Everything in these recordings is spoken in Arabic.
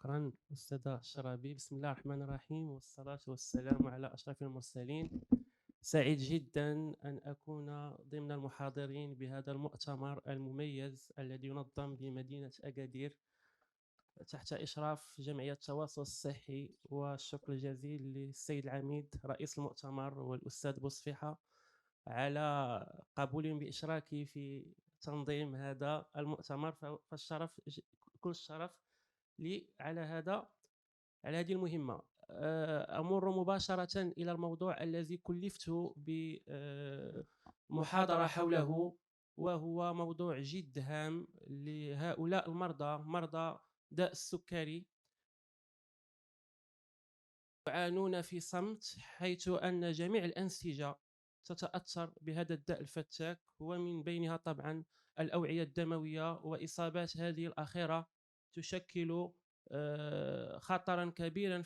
شكرا أستاذة شرابي. بسم الله الرحمن الرحيم، والصلاة والسلام على أشرف المرسلين. سعيد جدا أن أكون ضمن المحاضرين بهذا المؤتمر المميز الذي ينظم بمدينة أكادير تحت إشراف جمعية التواصل الصحي، والشكر الجزيل للسيد العميد رئيس المؤتمر والأستاذ بوصفيحة على قبولهم بإشراكي في تنظيم هذا المؤتمر. فالشرف كل الشرف لي على هذه المهمة. أمر مباشرة إلى الموضوع الذي كلفت بمحاضرة حوله، وهو موضوع جد هام لهؤلاء مرضى داء السكري يعانون في صمت، حيث أن جميع الأنسجة تتأثر بهذا الداء الفتاك، ومن بينها طبعا الأوعية الدموية، وإصابات هذه الأخيرة تشكل خطرا كبيرا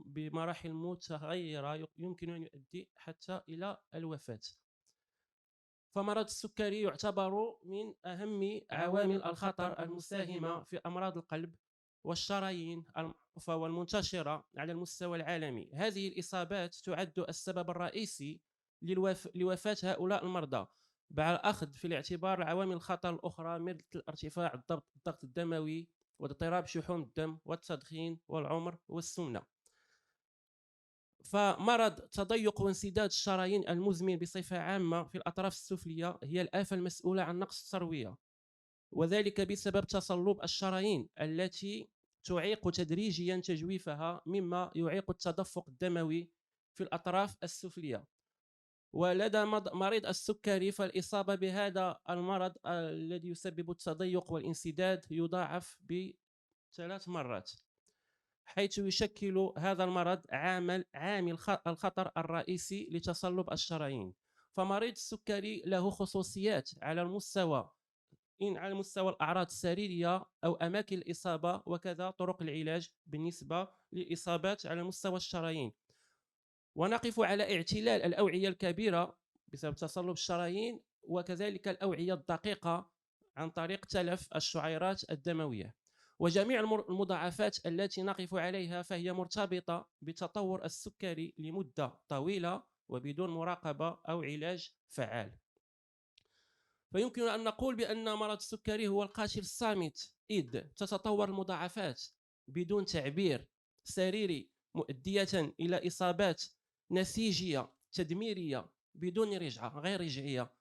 بمراحل متغيرة يمكن أن يؤدي حتى إلى الوفاة. فمرض السكري يعتبر من أهم عوامل الخطر المساهمة في أمراض القلب والشرايين المعروفة والمنتشرة على المستوى العالمي. هذه الإصابات تعد السبب الرئيسي لوفاة هؤلاء المرضى، مع الأخذ في الاعتبار عوامل الخطر الأخرى مثل ارتفاع الضغط الدموي واضطراب شحوم الدم والتدخين والعمر والسمنة. فمرض تضيق وانسداد الشرايين المزمن بصفة عامة في الأطراف السفلية هي الآفة المسؤولة عن نقص التروية، وذلك بسبب تصلب الشرايين التي تعيق تدريجيا تجويفها، مما يعيق التدفق الدموي في الأطراف السفلية. ولدى مريض السكري فالإصابة بهذا المرض الذي يسبب التضيق والانسداد يضاعف ب3 مرات، حيث يشكل هذا المرض عامل الخطر الرئيسي لتصلب الشرايين. فمريض السكري له خصوصيات على مستوى الأعراض السريرية أو أماكن الإصابة، وكذا طرق العلاج بالنسبة للإصابات على مستوى الشرايين. ونقف على اعتلال الأوعية الكبيرة بسبب تصلب الشرايين، وكذلك الأوعية الدقيقة عن طريق تلف الشعيرات الدموية. وجميع المضاعفات التي نقف عليها فهي مرتبطة بتطور السكري لمدة طويلة وبدون مراقبة أو علاج فعال. فيمكن أن نقول بأن مرض السكري هو القاتل الصامت، إذ تتطور المضاعفات بدون تعبير سريري، مؤدية إلى إصابات نسيجية تدميرية بدون رجعة غير رجعية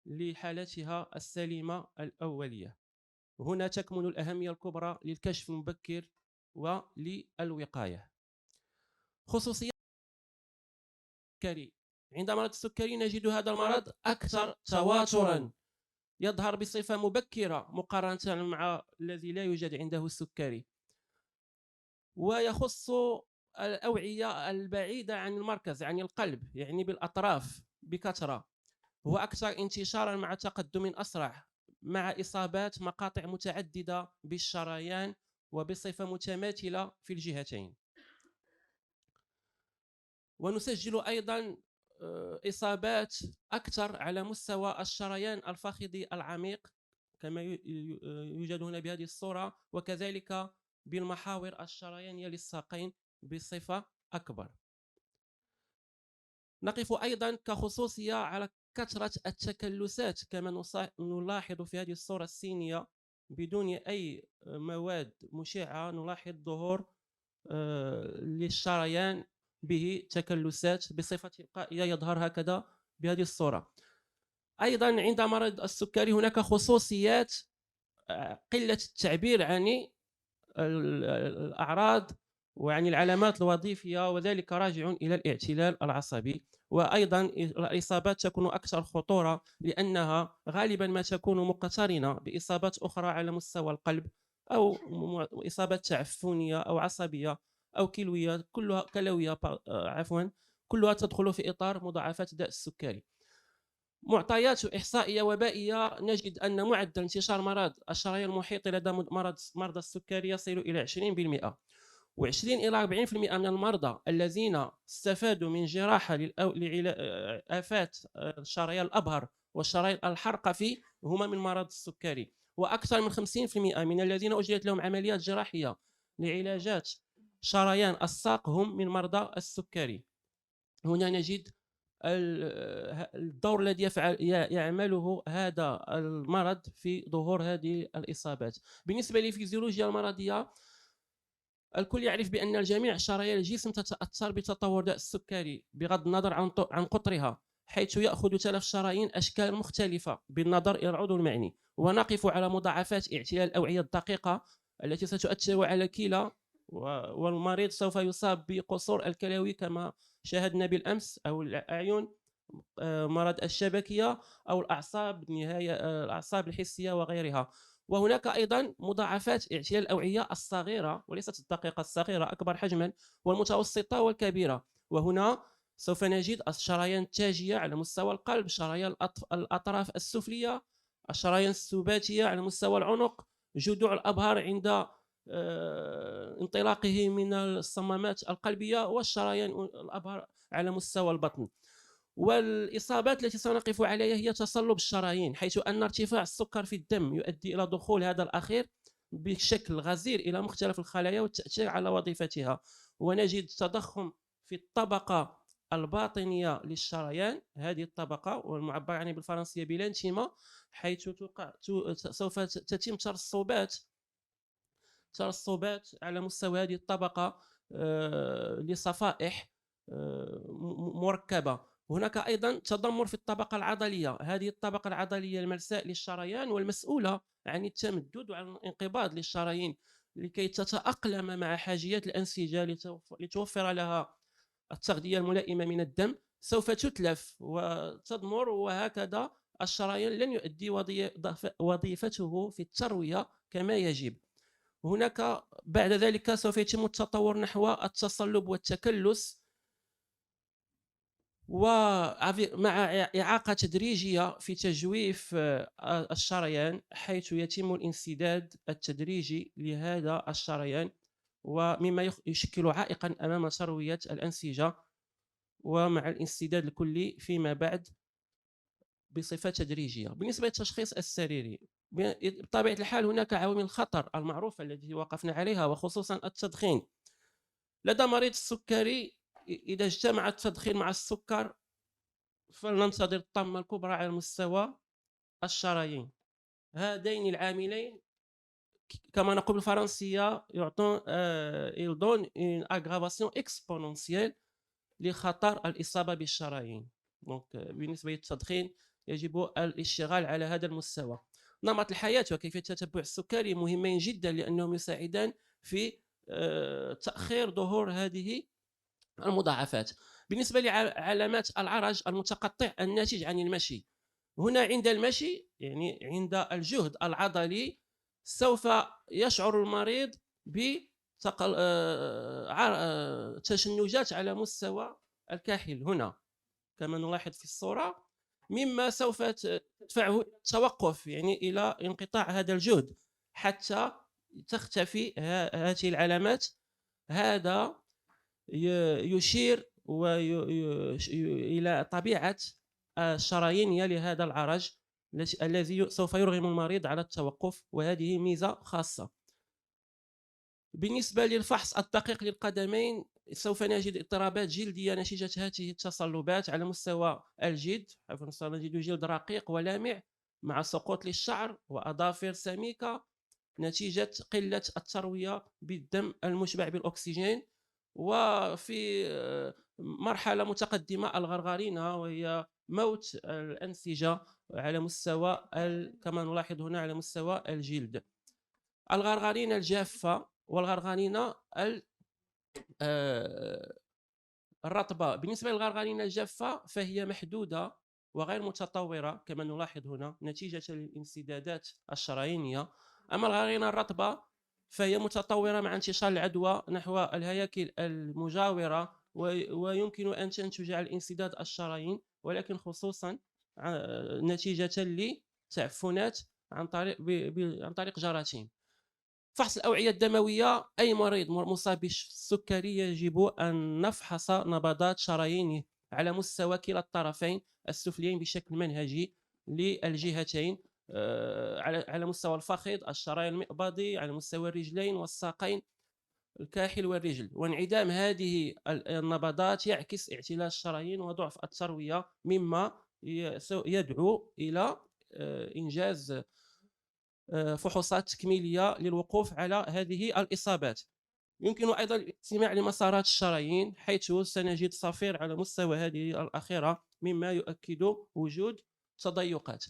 لحالتها السليمة الأولية. هنا تكمن الأهمية الكبرى للكشف المبكر وللوقاية. خصوصيات السكري: عند مرض السكري نجد هذا المرض أكثر تواترا، يظهر بصفة مبكرة مقارنة مع الذي لا يوجد عنده السكري، ويخص الأوعية البعيدة عن المركز، يعني القلب، يعني بالأطراف بكثرة. هو أكثر انتشارا مع تقدم أسرع، مع إصابات مقاطع متعددة بالشريان وبصفة متماثلة في الجهتين. ونسجل أيضا إصابات أكثر على مستوى الشريان الفخذي العميق كما يوجد هنا بهذه الصورة، وكذلك بالمحاور الشريانية للساقين بصفة أكبر. نقف أيضا كخصوصية على كثرة التكلسات، كما نلاحظ في هذه الصورة السينية بدون أي مواد مشعة نلاحظ ظهور للشريان به تكلسات بصفة تلقائية، يظهر هكذا بهذه الصورة. أيضا عند مرض السكري هناك خصوصيات قلة التعبير عن الأعراض وعن العلامات الوظيفية، وذلك راجع إلى الاعتلال العصبي. وأيضا الإصابات تكون أكثر خطورة لأنها غالبا ما تكون مقترنة بإصابات أخرى على مستوى القلب، أو إصابات تعفنية أو عصبية أو كلوية، كلها تدخل في إطار مضاعفات داء السكري. معطيات إحصائية وبائية: نجد أن معدل انتشار مرض الشرايين المحيطي لدى مرضى السكري يصل إلى 20%، و20 إلى 40% من المرضى الذين استفادوا من جراحة لآفات الشريان الأبهر والشرايين الحرقفي هم من مرض السكري، وأكثر من 50% من الذين أجريت لهم عمليات جراحية لعلاجات شريان الساق هم من مرضى السكري. هنا نجد الدور الذي يعمله هذا المرض في ظهور هذه الإصابات. بالنسبة للفيزيولوجيا المرضية، الكل يعرف بأن جميع شرايين الجسم تتأثر بتطور داء السكري بغض النظر عن قطرها، حيث يأخذ تلف الشرايين أشكال مختلفة بالنظر إلى العضو المعني، ونقف على مضاعفات اعتلال الأوعية الدقيقة التي ستؤثر على الكلى، والمريض سوف يصاب بقصور الكلوي كما شاهدنا بالأمس، أو الأعين، مرض الشبكية، أو الأعصاب، نهاية الأعصاب الحسية وغيرها. وهناك أيضا مضاعفات اعتلال الأوعية الصغيرة وليست الدقيقة، الصغيرة أكبر حجما، والمتوسطة والكبيرة. وهنا سوف نجد الشرايين التاجية على مستوى القلب، شرايين الأطراف السفلية، الشرايين السباتية على مستوى العنق، جذوع الأبهار عند انطلاقه من الصمامات القلبية، والشرايين الأبهار على مستوى البطن. والإصابات التي سنقف عليها هي تصلب الشرايين، حيث أن ارتفاع السكر في الدم يؤدي إلى دخول هذا الأخير بشكل غزير إلى مختلف الخلايا والتأثير على وظيفتها. ونجد تضخم في الطبقة الباطنية للشريان، هذه الطبقة والمعبر عنها بالفرنسية بلانتيما، حيث سوف تتم ترسبات على مستوى هذه الطبقة لصفائح مركبة. هناك أيضا تدمر في الطبقة العضلية، هذه الطبقة العضلية الملساء للشريان والمسؤولة عن التمدد وعن الانقباض للشرايين لكي تتأقلم مع حاجيات الأنسجة لتوفر لها التغذية الملائمة من الدم، سوف تتلف وتضمر، وهكذا الشرايين لن يؤدي وظيفته في التروية كما يجب. هناك بعد ذلك سوف يتم التطور نحو التصلب والتكلس، ومع إعاقة تدريجية في تجويف الشريان، حيث يتم الانسداد التدريجي لهذا الشريان، ومما يشكل عائقا أمام تروية الأنسجة، ومع الانسداد الكلي فيما بعد بصفة تدريجية. بالنسبة للتشخيص السريري، بطبيعة الحال هناك عوامل الخطر المعروفة التي وقفنا عليها، وخصوصا التدخين. لدى مريض السكري إذا اجتمع التدخين مع السكر فلننتظر الطامة الكبرى على مستوى الشرايين. هذين العاملين كما نقول بالفرنسية يعطون ils donnent une aggravation exponentielle لخطر الإصابة بالشرايين. بالنسبة للتدخين يجب الاشتغال على هذا المستوى. نمط الحياة وكيفية تتبع السكري مهمين جدا، لأنهم يساعدان في تأخير ظهور هذه المضاعفات. بالنسبة لعلامات العرج المتقطع الناتج عن المشي، هنا عند المشي يعني عند الجهد العضلي سوف يشعر المريض بتشنجات على مستوى الكاحل هنا كما نلاحظ في الصورة، مما سوف تدفعه التوقف، يعني إلى انقطاع هذا الجهد حتى تختفي هذه العلامات. هذا يشير إلى طبيعة الشرايين لهذا العرج الذي سوف يرغم المريض على التوقف، وهذه ميزة خاصة. بالنسبة للفحص الدقيق للقدمين، سوف نجد اضطرابات جلدية نتيجة هذه التصلبات على مستوى الجلد، نجد جلد رقيق ولامع مع سقوط للشعر وأظافر سميكة نتيجة قلة التروية بالدم المشبع بالأكسجين. وفي مرحلة متقدمة الغرغرينة، وهي موت الأنسجة على مستوى كما نلاحظ هنا على مستوى الجلد. الغرغرينة الجافة والغرغرينة الرطبة. بالنسبة للغرغرينة الجافة فهي محدودة وغير متطورة كما نلاحظ هنا نتيجة للانسدادات الشرايينية. أما الغرغرينة الرطبة فهي متطورة مع انتشار العدوى نحو الهياكل المجاورة، ويمكن أن تنتج على انسداد الشرايين، ولكن خصوصا نتيجة لتعفنات عن طريق جراثيم. فحص الأوعية الدموية، أي مريض مصاب بالسكري يجب أن نفحص نبضات شرايينه على مستوى كلا الطرفين السفليين بشكل منهجي للجهتين، على مستوى الفخذ، الشرايين المئبضي، على مستوى الرجلين والساقين، الكاحل والرجل. وانعدام هذه النبضات يعكس اعتلال الشرايين وضعف التروية، مما يدعو إلى إنجاز فحوصات تكميلية للوقوف على هذه الإصابات. يمكن أيضا الاستماع لمسارات الشرايين، حيث سنجد صفير على مستوى هذه الأخيرة، مما يؤكد وجود تضيقات.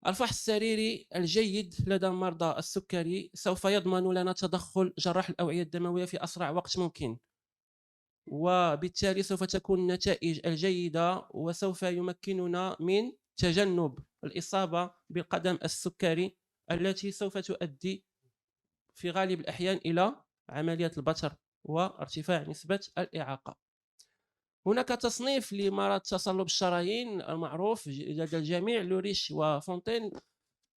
الفحص السريري الجيد لدى مرضى السكري سوف يضمن لنا تدخل جراح الأوعية الدموية في أسرع وقت ممكن، وبالتالي سوف تكون النتائج الجيدة، وسوف يمكننا من تجنب الإصابة بالقدم السكري التي سوف تؤدي في غالب الأحيان إلى عملية البتر وارتفاع نسبة الإعاقة. هناك تصنيف لمرض تصلب الشرايين المعروف لدى الجميع، لوريش وفونتين،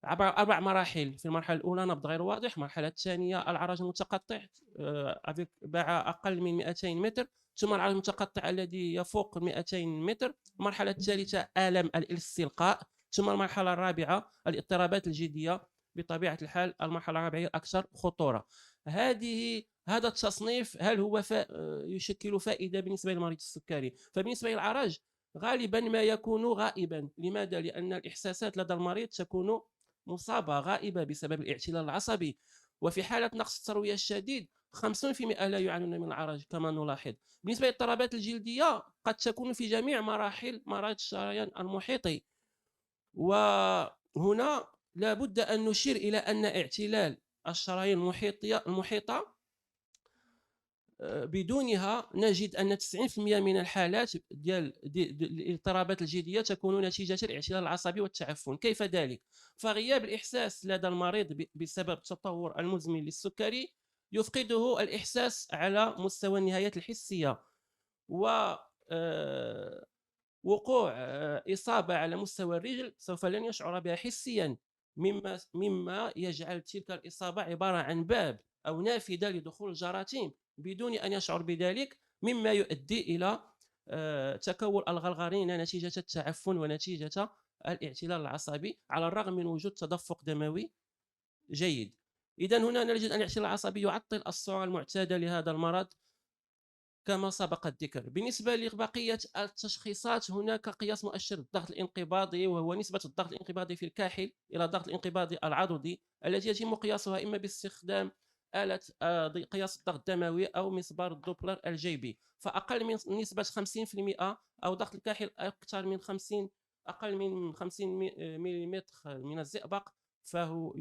عبر 4 مراحل. في المرحلة الأولى نبض غير واضح، المرحلة الثانية العرج المتقطع مع أقل من 200 متر، ثم العرج المتقطع الذي يفوق 200 متر، المرحلة الثالثة آلام الاستلقاء، ثم المرحلة الرابعة الاضطرابات الجلدية. بطبيعة الحال المرحلة الرابعة هي أكثر خطورة. هذا التصنيف هل هو يشكل فائدة بالنسبة لمريض السكري؟ فبالنسبة للعرج غالبا ما يكون غائبا. لماذا؟ لأن الإحساسات لدى المريض تكون مصابة غائبة بسبب الاعتلال العصبي. وفي حالة نقص التروية الشديد 50% لا يعانون من العرج كما نلاحظ. بالنسبة للاضطرابات الجلدية قد تكون في جميع مراحل مرض الشريان المحيطي، وهنا لابد أن نشير إلى أن اعتلال الشرايين المحيطة بدونها نجد أن 90% من الحالات ديال الاضطرابات الجلدية تكون نتيجة الاعتلال العصبي والتعفن. كيف ذلك؟ فغياب الإحساس لدى المريض بسبب التطور المزمن للسكري يفقده الإحساس على مستوى النهايات الحسية، و وقوع إصابة على مستوى الرجل سوف لن يشعر بها حسيا، مما يجعل تلك الإصابة عبارة عن باب أو نافذة لدخول الجراثيم بدون أن يشعر بذلك، مما يؤدي إلى تكون الغلغرينة نتيجة التعفن ونتيجة الاعتلال العصبي، على الرغم من وجود تدفق دموي جيد. إذا هنا نجد أن الاعتلال العصبي يعطل الصورة المعتادة لهذا المرض كما سبق الذكر. بالنسبة لبقية التشخيصات هناك قياس مؤشر الضغط الانقباضي، وهو نسبة الضغط الانقباضي في الكاحل إلى الضغط الانقباضي العضدي، التي يتم قياسها إما باستخدام آلة قياس الضغط الدموي أو مسبار الدوبلر الجيبي. فأقل من نسبة 50% أو ضغط الكاحل أكثر من 50 أقل من 50 ملم من الزئبق، فهو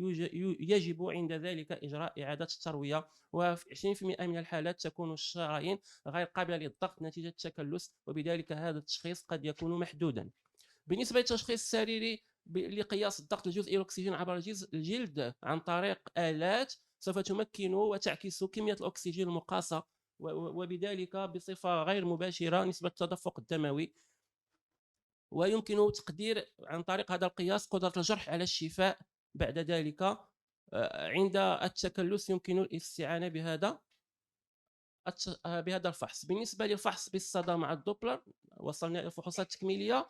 يجب عند ذلك إجراء إعادة التروية. وفي 20% من الحالات تكون الشرايين غير قابلة للضغط نتيجة التكلس، وبذلك هذا التشخيص قد يكون محدودا. بالنسبة للتشخيص السريري لقياس الضغط الجزئي الأكسجين عبر الجلد عن طريق آلات سوف تمكن وتعكس كمية الأكسجين المقاسة، وبذلك بصفة غير مباشرة نسبة التدفق الدموي. ويمكن تقدير عن طريق هذا القياس قدرة الجرح على الشفاء بعد ذلك. عند التكلس يمكن الاستعانة بهذا الفحص. بالنسبة للفحص بالصدى مع الدوبلر وصلنا إلى الفحوصات التكميلية.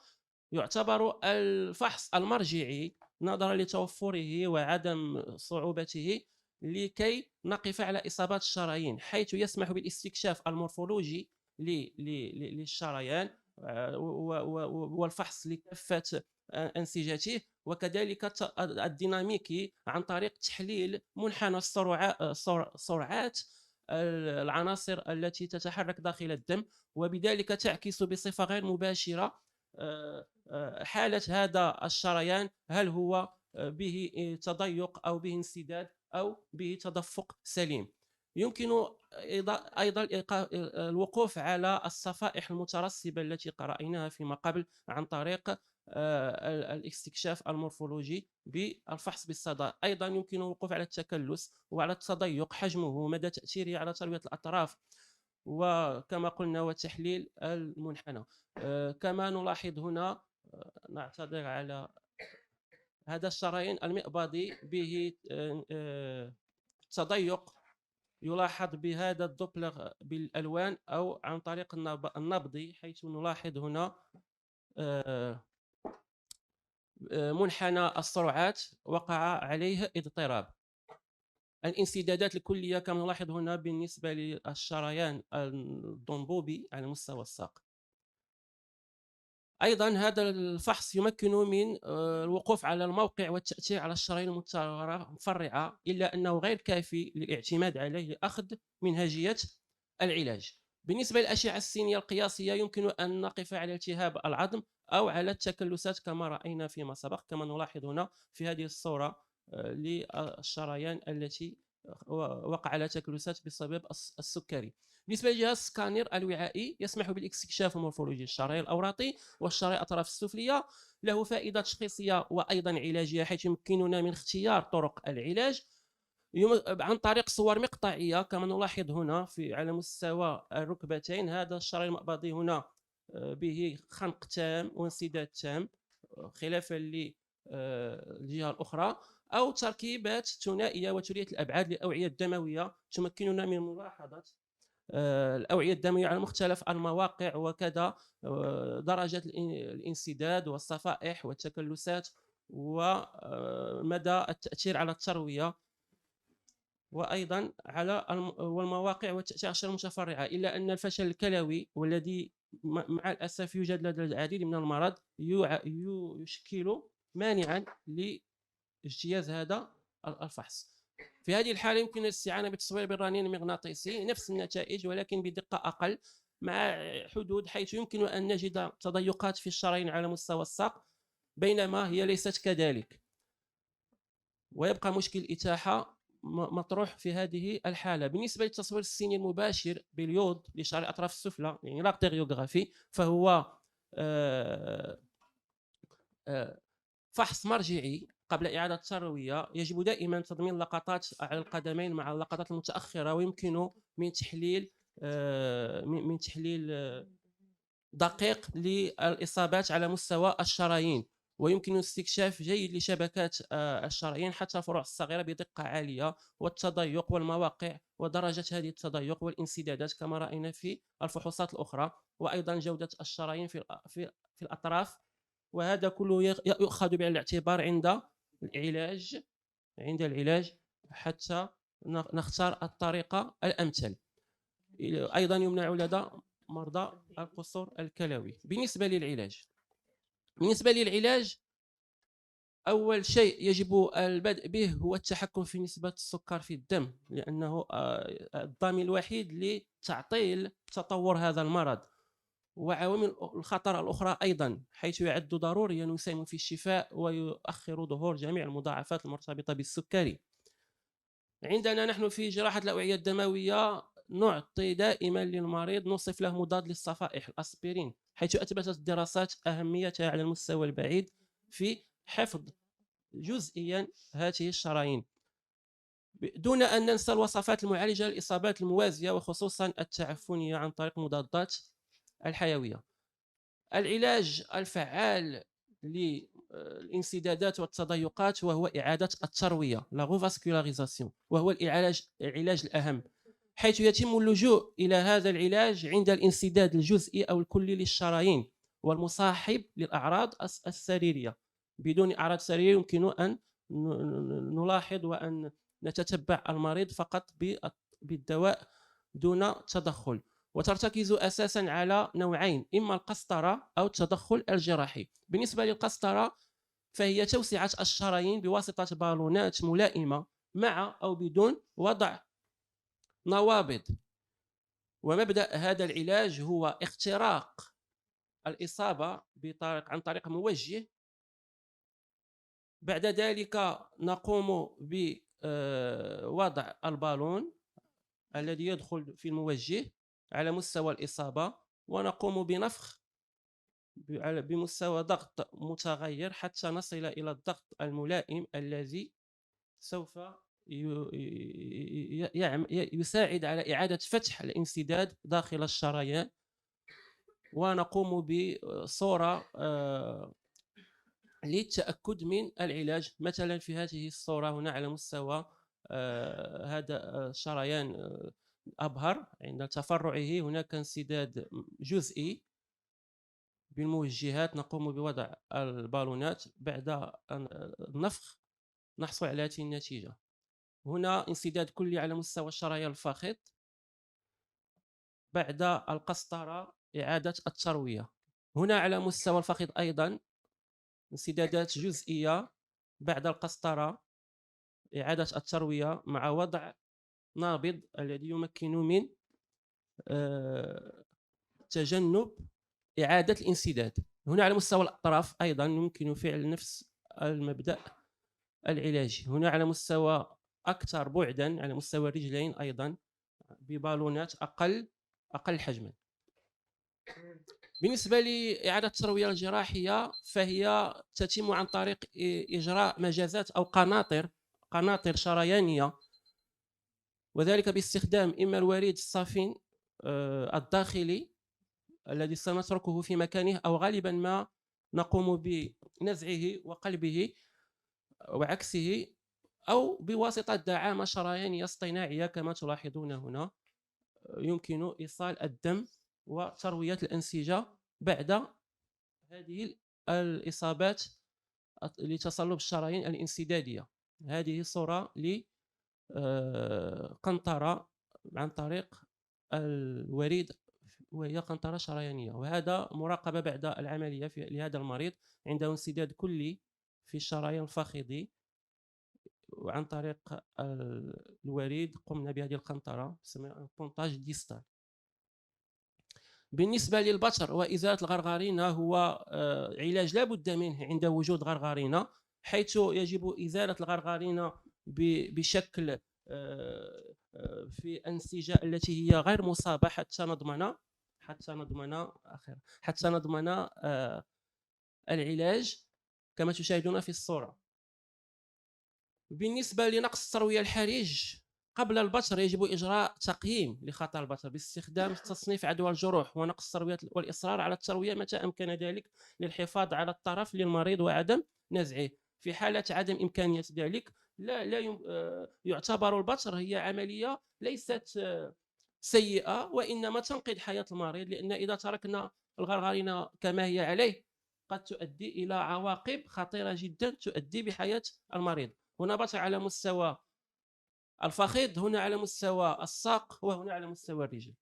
يعتبر الفحص المرجعي نظرا لتوفره وعدم صعوبته لكي نقف على إصابات الشرايين، حيث يسمح بالاستكشاف المورفولوجي للشريان والفحص لكافة أنسجته، وكذلك الديناميكي عن طريق تحليل منحنى سرعات العناصر التي تتحرك داخل الدم، وبذلك تعكس بصفة غير مباشرة حالة هذا الشريان، هل هو به تضيق أو به انسداد أو به تدفق سليم. يمكن أيضا الوقوف على الصفائح المترسبة التي قرأناها فيما قبل عن طريق الاستكشاف المورفولوجي بالفحص بالصدى. أيضا يمكن الوقوف على التكلس وعلى التضيق، حجمه، مدى تأثيره على تروية الأطراف، وكما قلنا وتحليل المنحنى. كما نلاحظ هنا، نعتذر على هذا الشرايين المئبضي به تضيق يلاحظ بهذا الدوبلر بالألوان أو عن طريق النبضي، حيث نلاحظ هنا منحنى السرعات وقع عليه اضطراب. الانسدادات الكلية كما نلاحظ هنا بالنسبة للشريان الضنبوبي على مستوى الساق. أيضًا هذا الفحص يمكن من الوقوف على الموقع والتأثير على الشرايين المتفرعة، إلا أنه غير كافي للاعتماد عليه لأخذ منهجية العلاج. بالنسبة للأشعة السينية القياسية يمكن أن نقف على التهاب العظم أو على التكلسات كما رأينا فيما سبق، كما نلاحظ هنا في هذه الصورة للشريان التي وقع على تكلسات بسبب السكري. بالنسبة لجهاز السكانير الوعائي يسمح بالاستكشاف المورفولوجي الشرايين الأوراقي والشرايين الأطراف السفلية، له فائدة تشخيصية وأيضا علاجية، حيث يمكننا من اختيار طرق العلاج عن طريق صور مقطعية كما نلاحظ هنا على مستوى الركبتين. هذا الشرايين المأبطي هنا به خنق تام وانسداد تام، خلافا للجهة الأخرى، أو تركيبات ثنائية وثرية الأبعاد للأوعية الدموية تمكننا من ملاحظة الأوعية الدموية على مختلف المواقع، وكذا درجة الانسداد والصفائح والتكلسات ومدى التأثير على التروية، وأيضا على والمواقع والتأثير على المتفرعة. إلا أن الفشل الكلوي والذي مع الأسف يوجد لدى العديد من المرض يشكل مانعا لاجتياز هذا الفحص. في هذه الحالة يمكن الاستعانة بالتصوير بالرنين المغناطيسي، نفس النتائج ولكن بدقة أقل مع حدود، حيث يمكن أن نجد تضيقات في الشرايين على مستوى الساق بينما هي ليست كذلك، ويبقى مشكل الإتاحة مطروح في هذه الحالة. بالنسبة للتصوير السيني المباشر باليود لشرايين الأطراف السفلى يعني لاكتيريوغرافي، فهو فحص مرجعي قبل إعادة التروية. يجب دائما تضمين اللقطات على القدمين مع اللقطات المتأخرة، ويمكن من تحليل دقيق للإصابات على مستوى الشرايين، ويمكن استكشاف جيد لشبكات الشرايين حتى الفروع الصغيرة بدقة عالية، والتضيق والمواقع ودرجة هذه التضيق والانسدادات كما رأينا في الفحوصات الأخرى، وأيضا جودة الشرايين في الأطراف. وهذا كله يؤخذ بعين الاعتبار عند العلاج حتى نختار الطريقة الأمثل. أيضا يمنع لدى مرضى القصور الكلوي. بالنسبة للعلاج أول شيء يجب البدء به هو التحكم في نسبة السكر في الدم، لأنه الضامن الوحيد لتعطيل تطور هذا المرض. وعوامل الخطر الأخرى أيضا، حيث يعد ضروريا يساهم في الشفاء ويؤخر ظهور جميع المضاعفات المرتبطة بالسكري. عندنا نحن في جراحة الأوعية الدموية نعطي دائما للمريض، نوصف له مضاد للصفائح الأسبرين، حيث أثبتت الدراسات أهميتها على المستوى البعيد في حفظ جزئيا هذه الشرايين، دون أن ننسى الوصفات المعالجة للإصابات الموازية وخصوصا التعفنية عن طريق مضادات الحيوية. العلاج الفعال للانسدادات والتضيقات وهو إعادة التروية لا غوفاسكولاريزاسيون، وهو العلاج الأهم، حيث يتم اللجوء إلى هذا العلاج عند الانسداد الجزئي أو الكلي للشرايين والمصاحب للأعراض السريرية. بدون أعراض سريرية يمكن أن نلاحظ وأن نتتبع المريض فقط بالدواء دون تدخل، وترتكز أساسا على نوعين، إما القسطرة أو التدخل الجراحي. بالنسبة للقسطرة فهي توسعة الشرايين بواسطة بالونات ملائمة مع أو بدون وضع نوابض. ومبدأ هذا العلاج هو اختراق الإصابة عن طريق موجه، بعد ذلك نقوم بوضع البالون الذي يدخل في الموجه على مستوى الإصابة، ونقوم بنفخ بمستوى ضغط متغير حتى نصل إلى الضغط الملائم الذي سوف يساعد على إعادة فتح الانسداد داخل الشريان. ونقوم بصورة للتأكد من العلاج، مثلا في هذه الصورة هنا على مستوى هذا الشريان أبهر عند تفرعه هناك انسداد جزئي. بالموجهات نقوم بوضع البالونات، بعد النفخ نحصل على هذه النتيجة. هنا انسداد كلي على مستوى الشريان الفخذ بعد القسطرة إعادة التروية. هنا على مستوى الفخذ أيضا انسدادات جزئية بعد القسطرة إعادة التروية مع وضع نابض الذي يمكن من تجنب إعادة الانسداد. هنا على مستوى الأطراف أيضا يمكن فعل نفس المبدأ العلاجي. هنا على مستوى أكثر بعدا على مستوى الرجلين أيضا ببالونات أقل حجما. بالنسبة لإعادة التروية الجراحية فهي تتم عن طريق إجراء مجازات أو قناطر شريانية، وذلك باستخدام إما الوريد الصافي الداخلي الذي سنتركه في مكانه، أو غالبا ما نقوم بنزعه وقلبه وعكسه، أو بواسطة دعامة شريانية اصطناعية كما تلاحظون هنا. يمكن إيصال الدم وتروية الأنسجة بعد هذه الإصابات لتصلب الشرايين الانسدادية. هذه صورة لقنطرة عن طريق الوريد وهي قنطرة شريانية، وهذا مراقبة بعد العملية لهذا المريض عنده انسداد كلي في الشرايين الفخذي، وعن طريق الوريد قمنا بهذه القنطرة تسمى بونتاج ديستال. بالنسبة للبتر وإزالة الغرغرينة هو علاج لا بد منه عند وجود غرغرينة، حيث يجب إزالة الغرغرينة بشكل في أنسجة التي هي غير مصابة حتى نضمن العلاج كما تشاهدون في الصورة. بالنسبة لنقص التروية الحرج قبل البتر يجب إجراء تقييم لخطر البتر باستخدام تصنيف عدوى الجروح ونقص التروية والإصرار على التروية متى أمكن ذلك للحفاظ على الطرف للمريض وعدم نزعه. في حالة عدم إمكانية ذلك لا يعتبر البتر هي عملية ليست سيئة، وإنما تنقذ حياة المريض، لأن إذا تركنا الغرغرينة كما هي عليه قد تؤدي إلى عواقب خطيرة جدا تؤدي بحياة المريض. هنا بتر على مستوى الفخذ، هنا على مستوى الساق، وهنا على مستوى الرجل.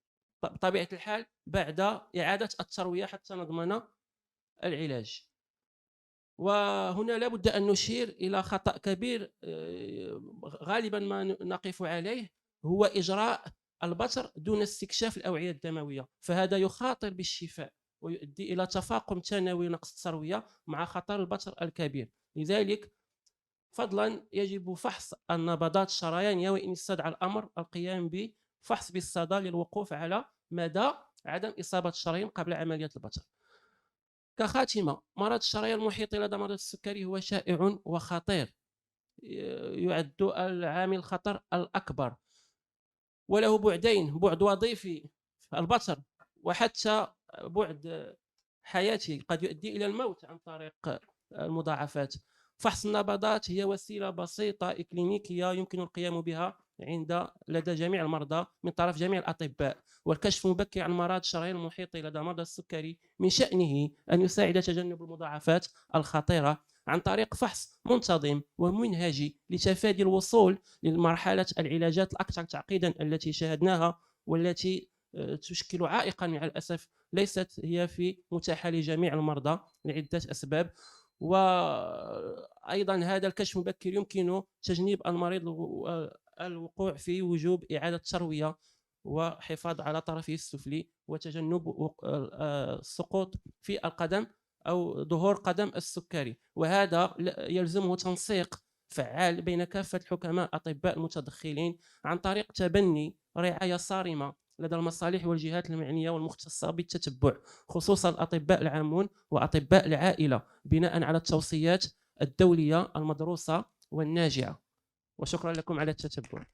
بطبيعة الحال بعد إعادة التروية حتى نضمن العلاج. وهنا لا بد أن نشير إلى خطأ كبير غالبا ما نقف عليه، هو إجراء البتر دون استكشاف الأوعية الدموية، فهذا يخاطر بالشفاء ويؤدي إلى تفاقم ثانوي نقص التروية مع خطر البتر الكبير. لذلك فضلا يجب فحص النبضات الشريانية، وإن استدعى الأمر القيام بفحص بالصدى للوقوف على مدى عدم إصابة الشرايين قبل عملية البتر. كخاتمة، مرض الشرايين المحيط لدى مرض السكري هو شائع وخطير، يعد العامل الخطر الأكبر، وله بعدين: بعد وظيفي البتر وحتى بعد حياتي قد يؤدي إلى الموت عن طريق المضاعفات. فحص النبضات هي وسيلة بسيطة إكلينيكية يمكن القيام بها لدى جميع المرضى من طرف جميع الأطباء، والكشف المبكر عن مرض الشرايين المحيط لدى مرضى السكري من شأنه أن يساعد تجنب المضاعفات الخطيرة عن طريق فحص منتظم ومنهجي لتفادي الوصول لمرحلة العلاجات الأكثر تعقيدا التي شاهدناها، والتي تشكل عائقا مع الأسف ليست هي في متاحة لجميع المرضى لعدة أسباب. وأيضا هذا الكشف المبكر يمكن تجنيب المريض الوقوع في وجوب إعادة التروية وحفاظ على طرفه السفلي وتجنب السقوط في القدم أو ظهور قدم السكري، وهذا يلزمه تنسيق فعال بين كافة الحكماء الأطباء المتدخلين عن طريق تبني رعاية صارمة لدى المصالح والجهات المعنية والمختصة بالتتبع، خصوصا الأطباء العامون وأطباء العائلة، بناء على التوصيات الدولية المدروسة والناجعة. وشكرا لكم على التتبع.